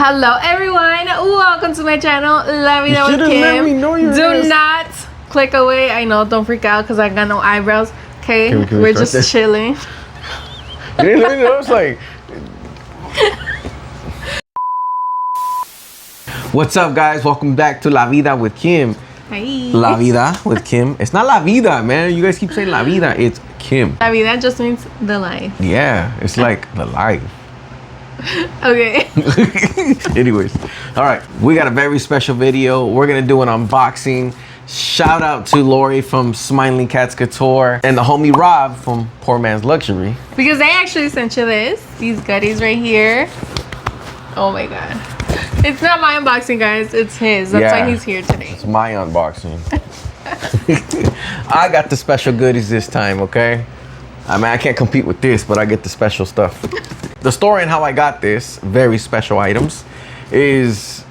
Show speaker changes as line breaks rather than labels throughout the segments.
Hello everyone, welcome to my channel, La Vida with Kim. Do not click away. I know, don't freak out because I got no eyebrows. Okay, we're just chilling.
It's like, what's up, guys? Welcome back to La Vida with Kim.
Hey.
La Vida with Kim. It's not La Vida, man. You guys keep saying La Vida. It's Kim.
La Vida just means the life.
Yeah, it's like the life.
Okay.
Anyways, all right, we got a very special video. We're gonna do an unboxing. Shout out to Laurie from Smiling Cats Couture and the homie Rob from Poor Man's Luxury.
Because they actually sent you these goodies right here. Oh my god. It's not my unboxing, guys. It's his. That's why he's here today.
It's my unboxing. I got the special goodies this time, okay? I mean, I can't compete with this, but I get the special stuff. The story and how I got this, very special items, is...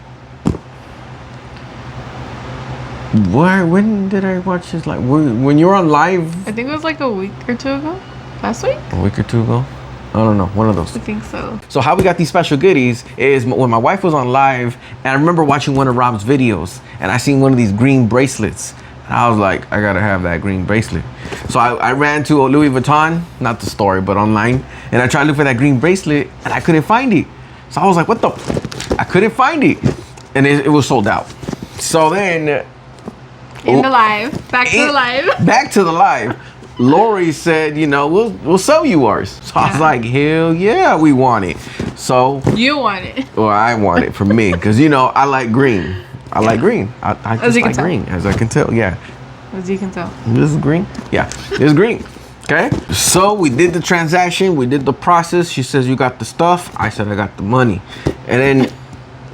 When did I watch this? Like, when you were on live?
I think it was like a week or two ago. Last week?
A week or two ago? I don't know, one of those.
I think so.
So how we got these special goodies is when my wife was on live, and I remember watching one of Rob's videos, and I seen one of these green bracelets. And I was like, I gotta have that green bracelet. So I ran to Louis Vuitton, not the store, but online, and I tried to look for that green bracelet, and I couldn't find it. So I was like, what the? I couldn't find it. And it was sold out. So then...
In the live, back to the live.
Back to the live. Laurie said, you know, we'll sell you ours. So I was like, hell yeah, we want it. So
you want it.
Well, I want it for me, because you know I like green. I like green. I just like green, as I can tell. Yeah.
As you can tell.
This is green. Yeah, it's green. Okay. So we did the transaction. We did the process. She says you got the stuff. I said I got the money, and then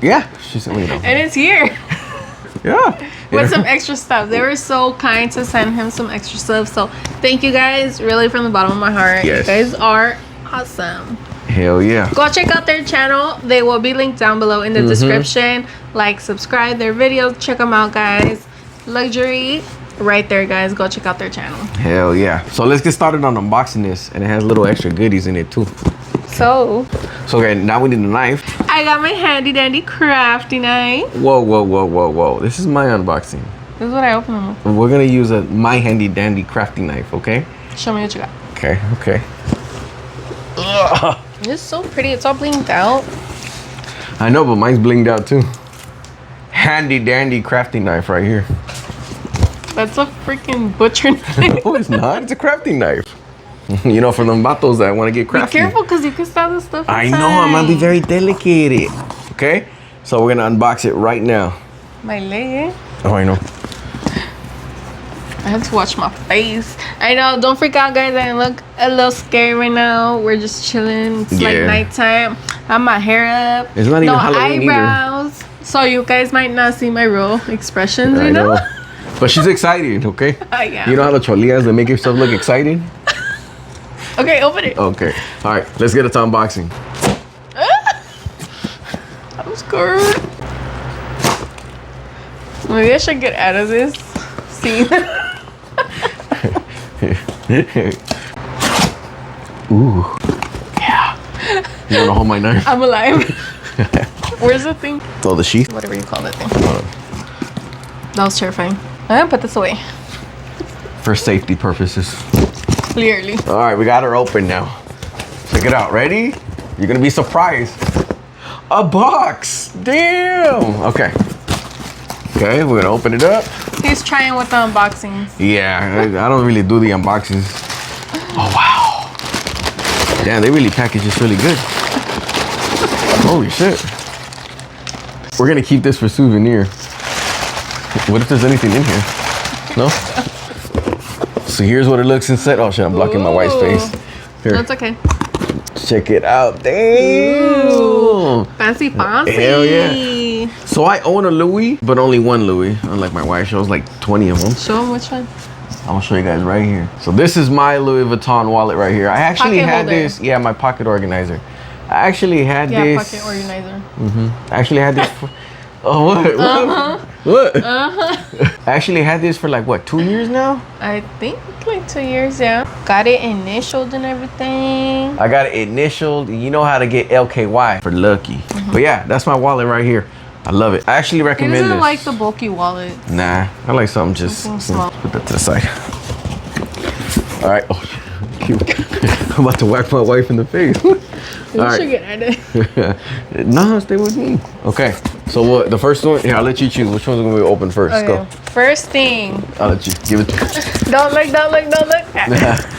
yeah, she said, well, you know. And
it's here.
Yeah.
With some extra stuff. They were so kind to send him some extra stuff. So thank you guys, really from the bottom of my heart.
Yes.
You guys are awesome.
Hell yeah.
Go check out their channel. They will be linked down below in the description. Like, subscribe their videos. Check them out, guys. Luxury right there, guys. Go check out their channel.
Hell yeah. So let's get started on unboxing this. And it has little extra goodies in it too.
So
okay, now we need a knife.
I got my handy dandy crafty knife.
Whoa. This is my unboxing.
This is what I opened them with.
We're gonna use my handy dandy crafty knife, okay?
Show me what you got.
Okay. Ugh.
It's so pretty. It's all blinged out.
I know, but mine's blinged out too. Handy dandy crafty knife right here.
That's a freaking butcher knife.
No, it's not. It's a crafty knife. You know, for them vatos that want to get crafty.
Be careful, because you can stab the stuff inside.
I know, I'm gonna be very delicate. Okay? So we're gonna unbox it right now.
My leg.
Oh, I know.
I have to watch my face. I know, don't freak out, guys. I look a little scary right now. We're just chilling. It's like nighttime. I have my hair up.
It's not even Halloween
eyebrows. Either. So you guys might not see my real expressions, you know?
But she's excited, okay?
Yeah.
You know how the cholias that make yourself look excited?
Okay, open it.
Okay. All right, let's get it to unboxing.
I'm scared. Maybe I should get out of this scene.
Ooh. Yeah. You wanna hold my knife?
I'm alive. Where's the thing?
Oh, the sheath?
Whatever you call that thing. That was terrifying. I'm gonna put this away.
For safety purposes.
Clearly.
All right, we got her open now. Check it out. Ready? You're gonna be surprised. A box. Damn. Okay, we're gonna open it up.
He's trying with the unboxings.
Yeah, I don't really do the unboxings. Oh, wow. Damn, they really package this really good. Holy shit. We're gonna keep this for souvenir. What if there's anything in here? No? So here's what it looks inside. Oh shit, I'm blocking my wife's face. Here.
That's okay.
Check it out. Damn.
Ooh, fancy.
Hell yeah. So I own a Louis, but only one Louis. Unlike my wife, she owns like 20 of them.
Show them which one.
I'm gonna show you guys right here. So this is my Louis Vuitton wallet right here. I actually had this. Yeah, my pocket organizer. I actually had this.
Yeah, pocket organizer.
I actually had this Oh, what?
Uh-huh.
What?
Uh-huh.
I actually had this for like, what, 2 years now?
I think like 2 years, yeah. Got it initialed and everything.
I got it initialed. You know how to get LKY for lucky. But yeah, that's my wallet right here. I love it. I actually recommend this.
He doesn't like the bulky wallet.
Nah, I like something just
small.
put that to the side. All right. Oh, cute. I'm about to whack my wife in the face.
You should get at it.
No, stay with me. Okay. So what? The first one? Here, I'll let you choose. Which one's gonna be open first?
Okay.
Go.
First thing.
I'll let you give it.
Don't look. Don't look. Don't look.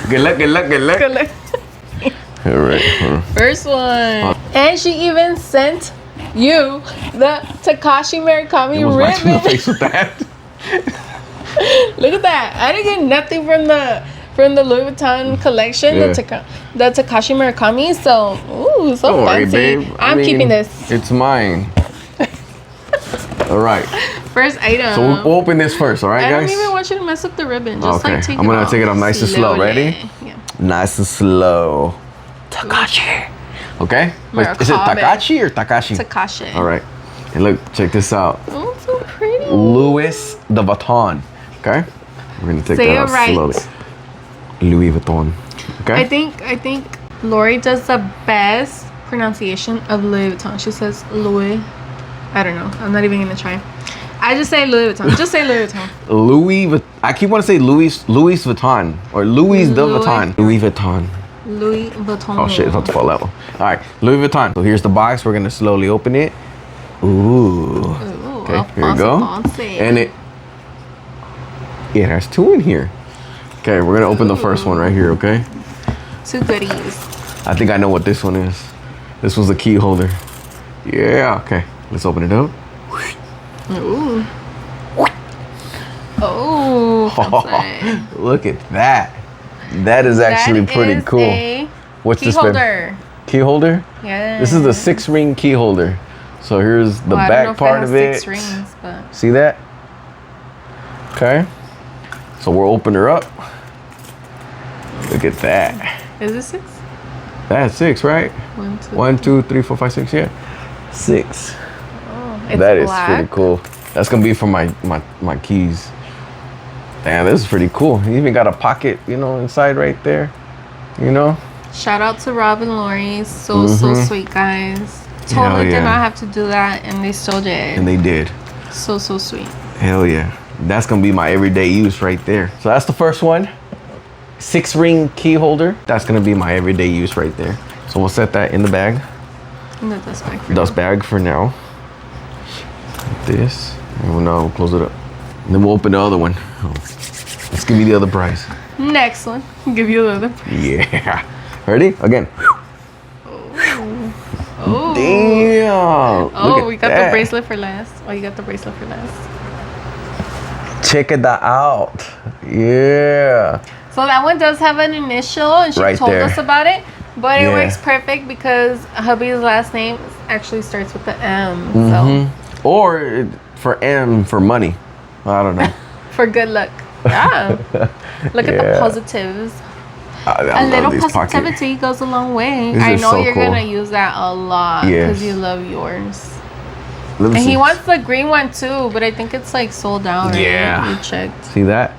Good luck. Good luck. Good luck.
Good luck.
All right.
First one. And she even sent you the 𝓭𝓸𝓷𝓽 ribbon.
My face with that.
Look at that. I didn't get nothing from the Louis Vuitton collection,
Yeah.
the 𝓭𝓸𝓷𝓽. So, ooh, so
Don't worry,
fancy.
babe.
I'm keeping this.
It's mine. All right.
First item.
So we'll open this first, all right,
I
guys?
don't even want you to mess up the ribbon. Just
Okay.
like take
I'm
it
gonna
off
take it off nice and slow.
slowly.
Ready?
Yeah.
Nice and slow. Takashi. Okay? Wait, is it Takashi or Takashi?
Takashi.
All right. And look, check this out.
Oh, so pretty.
Louis the Vuitton. Okay? We're gonna take
Say
that
it
out
right.
slowly. Louis Vuitton. Okay?
I think Laurie does the best pronunciation of Louis Vuitton. She says Louis. I don't know. I'm not even gonna try. I just say Louis Vuitton. Just say Louis Vuitton.
Louis Vuitton. I keep wanting to say Louis Vuitton or Louis the Vuitton. Louis Vuitton.
Louis Vuitton.
Oh shit, it's about to fall out. All right, Louis Vuitton. So here's the box. We're gonna slowly open it. Ooh. Okay, here we go. And it has two in here. Okay, we're gonna open the first one right here. Okay.
Two goodies.
I think I know what this one is. This was the key holder. Yeah. Okay. Let's open it up.
Ooh. Oh.
Look at that. That is actually pretty cool. What's this?
Key holder.
Key holder?
Yeah.
This is the 6-ring key holder. So here's the back part of it.
6 rings, but
See that? Okay. So we'll open her up. Look at that.
Is it 6?
That's 6, right? 1, 2, 3, 4, 5, 6. Yeah. 6.
Oh, it's
That is
black.
pretty cool. That's gonna be for my keys. Damn, this is pretty cool. You even got a pocket, inside right there.
Shout out to Rob and Laurie. So sweet, guys. Totally did not have to do that, and they still did.
And they did.
So sweet.
Hell yeah. That's gonna be my everyday use right there. So that's the first one. 6-ring key holder. That's gonna be my everyday use right there. So we'll set that in the bag.
And the dust bag for
Dust bag for now. Like this. And now we'll close it up. And then we'll open the other one. Oh. Let's give you the other prize.
Next one. Give you the other.
Yeah. Ready? Again.
Oh.
Damn.
Oh, we got the bracelet for last. Oh, you got the bracelet for last.
Check it out. Yeah.
So that one does have an initial, and she told us about it. But it works perfect because hubby's last name actually starts with the M. So.
Or for M for money. I don't know.
For good luck. Yeah. Look at the positives. A little positivity goes a long way. I know you're gonna use that a lot because you love yours. And he wants the green one too, but I think it's like sold out. Right?
Yeah.
You checked.
See that?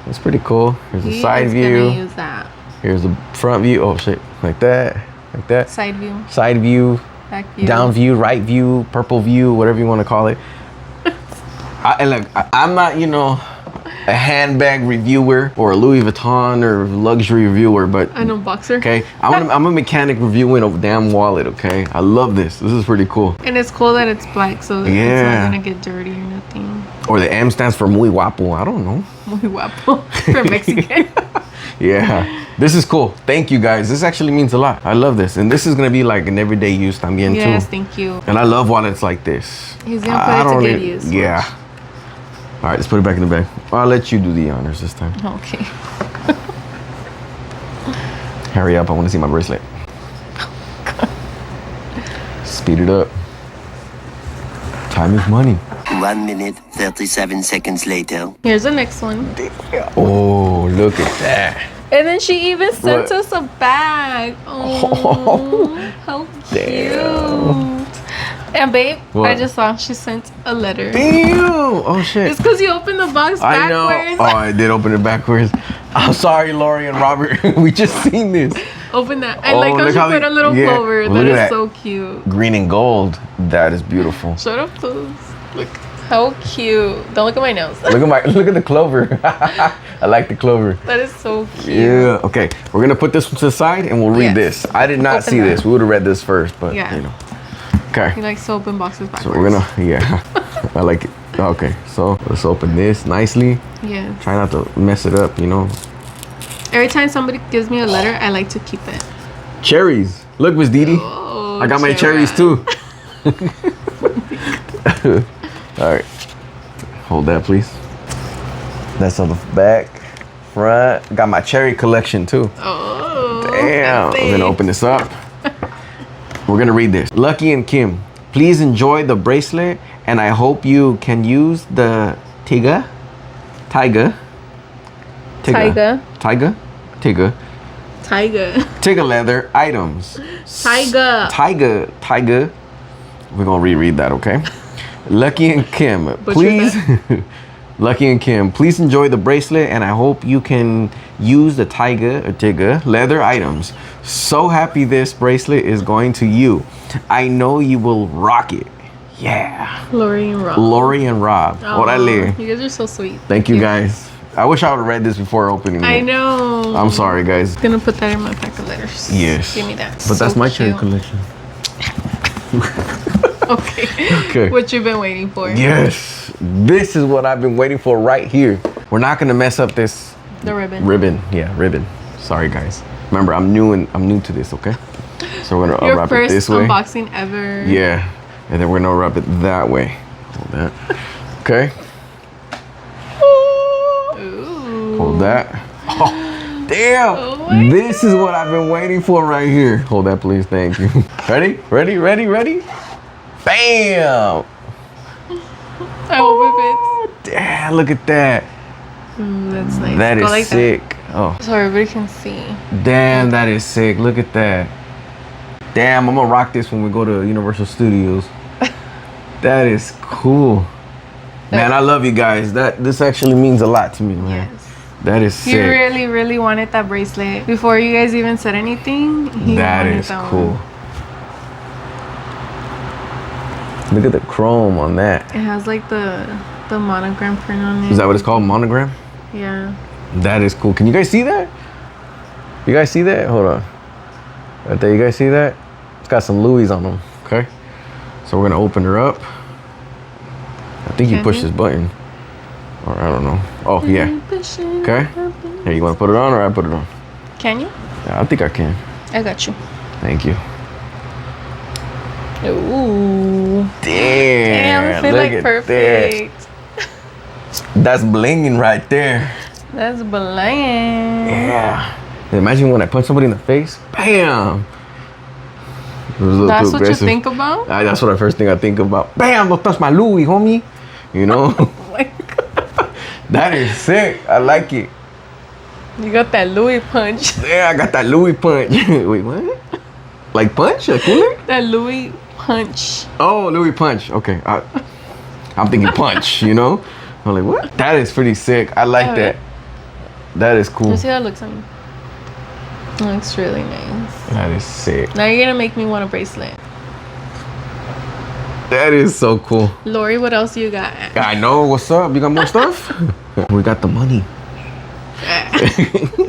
That's pretty cool. Here's a side view.
Gonna use that.
Here's the front view. Oh shit. Like that. Like that.
Side view.
Side view.
Back view.
Down view, right view, purple view, whatever you want to call it. I'm not, a handbag reviewer or a Louis Vuitton or luxury reviewer, but
I know boxer.
Okay, I'm a mechanic reviewing a damn wallet. Okay, I love this. This is pretty cool.
And it's cool that it's black, so it's not gonna get dirty or nothing.
Or the M stands for muy guapo. I don't know.
Muy guapo for Mexican.
Yeah, this is cool. Thank you guys. This actually means a lot. I love this, and this is gonna be like an everyday use también too.
Yes, thank you.
And I love wallets like this.
He's gonna put it to good use.
Yeah. All right, let's put it back in the bag. I'll let you do the honors this time.
Okay.
Hurry up, I want to see my bracelet. Speed it up. Time is money.
1 minute, 37 seconds later.
Here's the next one.
Oh, look at that.
And then she even sent us a bag. Oh, how cute. And babe,
what?
I just saw she sent a letter.
Damn! Oh shit.
It's because you opened the box
I
backwards.
know. Oh, I did open it backwards. I'm sorry, Laurie and Robert. We just seen this.
Open that. I like how she put a little clover. That is so cute.
Green and gold. That is beautiful.
Shut up, please. Look how cute. Don't look at my nose.
Look at the clover. I like the clover.
That is so cute.
Yeah. Okay. We're gonna put this one to the side and we'll read this. I did not see this. We would have read this first, but you know. Okay.
He likes to open boxes backwards.
So we're gonna I like it. Okay. So let's open this nicely.
Yeah.
Try not to mess it up, you know.
Every time somebody gives me a letter, I like to keep it.
Cherries. Look, Miss Didi.
Oh,
I got my cherries too. All right. Hold that, please. That's on the back, front. Got my cherry collection too.
Oh.
Damn. I'm gonna open this up. We're gonna read this. Lucky and Kim, please enjoy the bracelet, and I hope you can use the 𝓭𝓸𝓷𝓽 leather items. 𝓭𝓸𝓷𝓽. We're gonna reread that, okay? Lucky and Kim, please. Lucky and Kim, please enjoy the bracelet, and I hope you can use the 𝓭𝓸𝓷𝓽 leather items. So happy this bracelet is going to you. I know you will rock it. Yeah.
Laurie and Rob.
Laurie and Rob. Orale.
You guys are so sweet.
Thank you guys. I wish I would have read this before opening it.
I know.
I'm sorry, guys.
I'm gonna put that in my pack of letters.
Yes.
Give me that.
But that's my cherry collection.
Okay. What you've been waiting for.
Yes. This is what I've been waiting for right here. We're not gonna mess up this.
The ribbon.
Ribbon. Sorry, guys. Remember, I'm new to this, okay? So we're gonna wrap it this way.
Your first unboxing ever.
Yeah. And then we're gonna wrap it that way. Hold that. Okay.
Ooh.
Hold that. Oh, damn.
Oh
this is what I've been waiting for right here. Hold that, please. Thank you. Ready? Bam.
I hope it fits.
Damn, look at that.
That's nice.
That is sick. Oh.
So everybody can see.
Damn, that is sick. Look at that. Damn, I'm gonna rock this when we go to Universal Studios. That is cool. Man, I love you guys. This actually means a lot to me, man.
Yes.
That is sick.
He really, really wanted that bracelet. Before you guys even said anything,
that is cool. Look at the chrome on that.
It has like the monogram print on it.
Is that what it's called? Monogram?
Yeah.
That is cool. Can you guys see that? You guys see that? Hold on. Right there, you guys see that? It's got some Louis on them, okay? So we're gonna open her up. I think you push this button. Or I don't know. Oh, yeah. Okay. Here, you wanna put it on or I put it on?
Can you?
Yeah, I think I can.
I got you.
Thank you.
Ooh.
Damn,
it feel like perfect.
That's blinging right there.
That's bling.
Yeah. Imagine when I punch somebody in the face. Bam.
That's what you think about?
That's what the first thing I think about. Bam, don't touch my Louis, homie. You know?
Oh my God.
That is sick. I like it.
You got that Louis punch.
Yeah, I got that Louis punch. Wait, what? Like punch? A cooler?
That Louis punch.
Oh, Louis punch. Okay. I'm thinking punch, you know? I'm like, what? That is pretty sick. I like that. That is cool.
Let's see how it looks on you. It looks really nice.
That is sick.
Now you're gonna make me want a bracelet.
That is so cool.
Laurie, what else you got?
I know. What's up? You got more stuff? We got the money.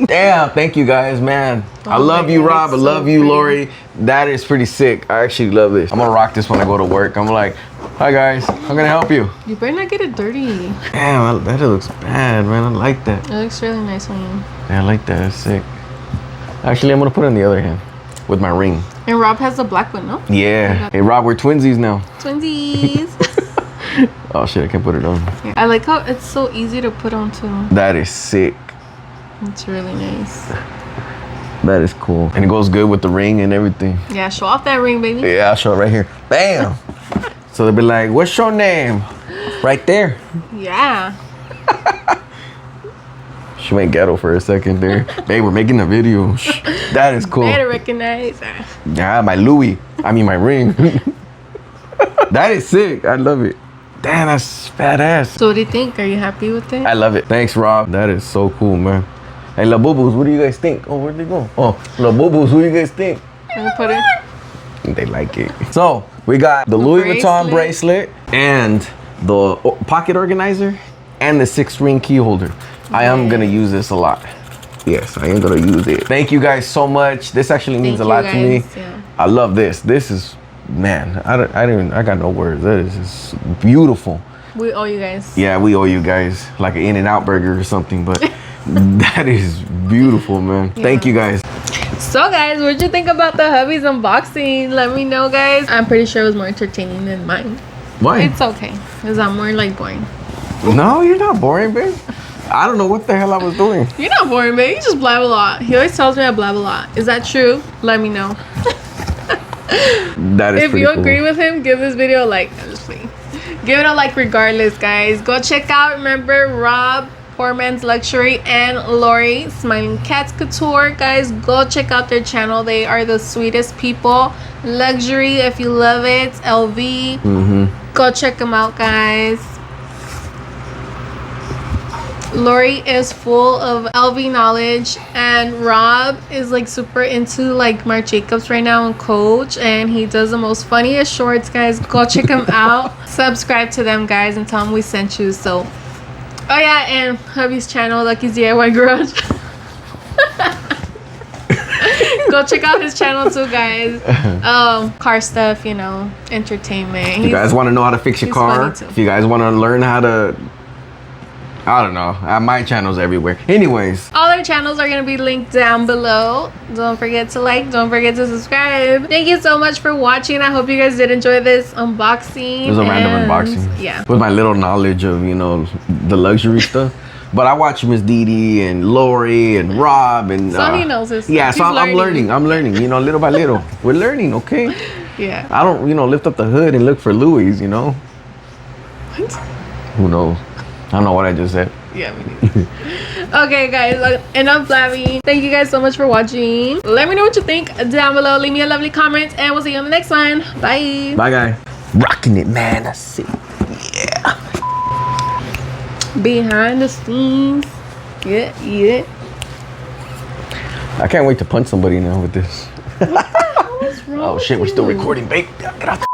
Damn, thank you guys, man. I love you, Rob. I love you, Laurie. That is pretty sick. I actually love this. I'm gonna rock this when I go to work. I'm like, hi guys, how can I help you?
You better not get it dirty.
Damn, that looks bad, man. I like that.
It looks really nice on you.
Yeah, I like that. It's sick. Actually, I'm gonna put it on the other hand with my ring.
And Rob has the black one, no?
Yeah. Hey, Rob, we're twinsies now.
Twinsies.
Oh shit, I can't put it on.
I like how it's so easy to put on too.
That is sick.
It's really nice.
That is cool. And it goes good with the ring and everything.
Yeah, show off that ring, baby.
Yeah, I'll show it right here. Bam! So they'll be like, what's your name? Right there.
Yeah.
She went ghetto for a second there. Babe, we're making a video. That is cool.
Better recognize.
Yeah, my Louis. I mean, my ring. That is sick. I love it. Damn, that's badass.
So what do you think? Are you happy with it?
I love it. Thanks, Rob. That is so cool, man. Hey, La Boo-Boos, what do you guys think? Oh, where'd they go? Oh, La Boo-Boos, what do you guys think?
I'm gonna put it.
They like it. So we got the Louis Vuitton bracelet and the pocket organizer and the 6-ring key holder. I am gonna use this a lot. Yes, I am gonna use it. Thank you guys so much. This actually means a lot to me.
Yeah.
I love this. This is, man, I got no words. That is just beautiful.
We owe you guys.
Yeah, we owe you guys like an In-N-Out burger or something, but that is beautiful, man. Yeah. Thank you guys.
So guys, what'd you think about the hubby's unboxing? Let me know, guys. I'm pretty sure it was more entertaining than mine.
Why?
It's okay, because I'm more like boring.
No, you're not boring, babe. I don't know what the hell I was doing.
You're not boring, babe. You just blab a lot. He always tells me I blab a lot. Is that true? Let me know.
That is
if you agree with him, give this video a like. I'm just playing. Give it a like regardless, guys. Go check out, remember, Rob, Poor Man's Luxury, and Laurie, Smiling Cats Couture. Guys, go check out their channel. They are the sweetest people. Luxury, if you love it. LV. Go check them out, guys. Laurie is full of LV knowledge, and Rob is like super into like Marc Jacobs right now and Coach, and he does the most funniest shorts, guys. Go check him out. Subscribe to them, guys, and tell them we sent you. So, oh yeah, and hubby's channel, Lucky's DIY Garage. Go check out his channel too, guys. Car stuff, you know, entertainment.
You guys want to know how to fix your car? If you guys want to learn how to, I don't know. My channel's everywhere. Anyways.
All our channels are going to be linked down below. Don't forget to like. Don't forget to subscribe. Thank you so much for watching. I hope you guys did enjoy this unboxing.
It was a random unboxing.
Yeah.
With my little knowledge of, you know, the luxury stuff. But I watch Miss Dee and Lori and Rob and...
So he knows his stuff.
Yeah, so I'm learning, you know, little by little. We're learning, okay?
Yeah.
I don't, you know, lift up the hood and look for Louis, you know?
What?
Who knows? I don't know what I just said.
Yeah, me neither. Okay, guys, enough blabbing. Thank you guys so much for watching. Let me know what you think down below. Leave me a lovely comment, and we'll see you on the next one. Bye.
Bye, guys. Rocking it, man. That's it. Yeah.
Behind the scenes. Yeah.
I can't wait to punch somebody now with this.
What the hell is wrong
Oh, shit. We're still recording, babe. Get out.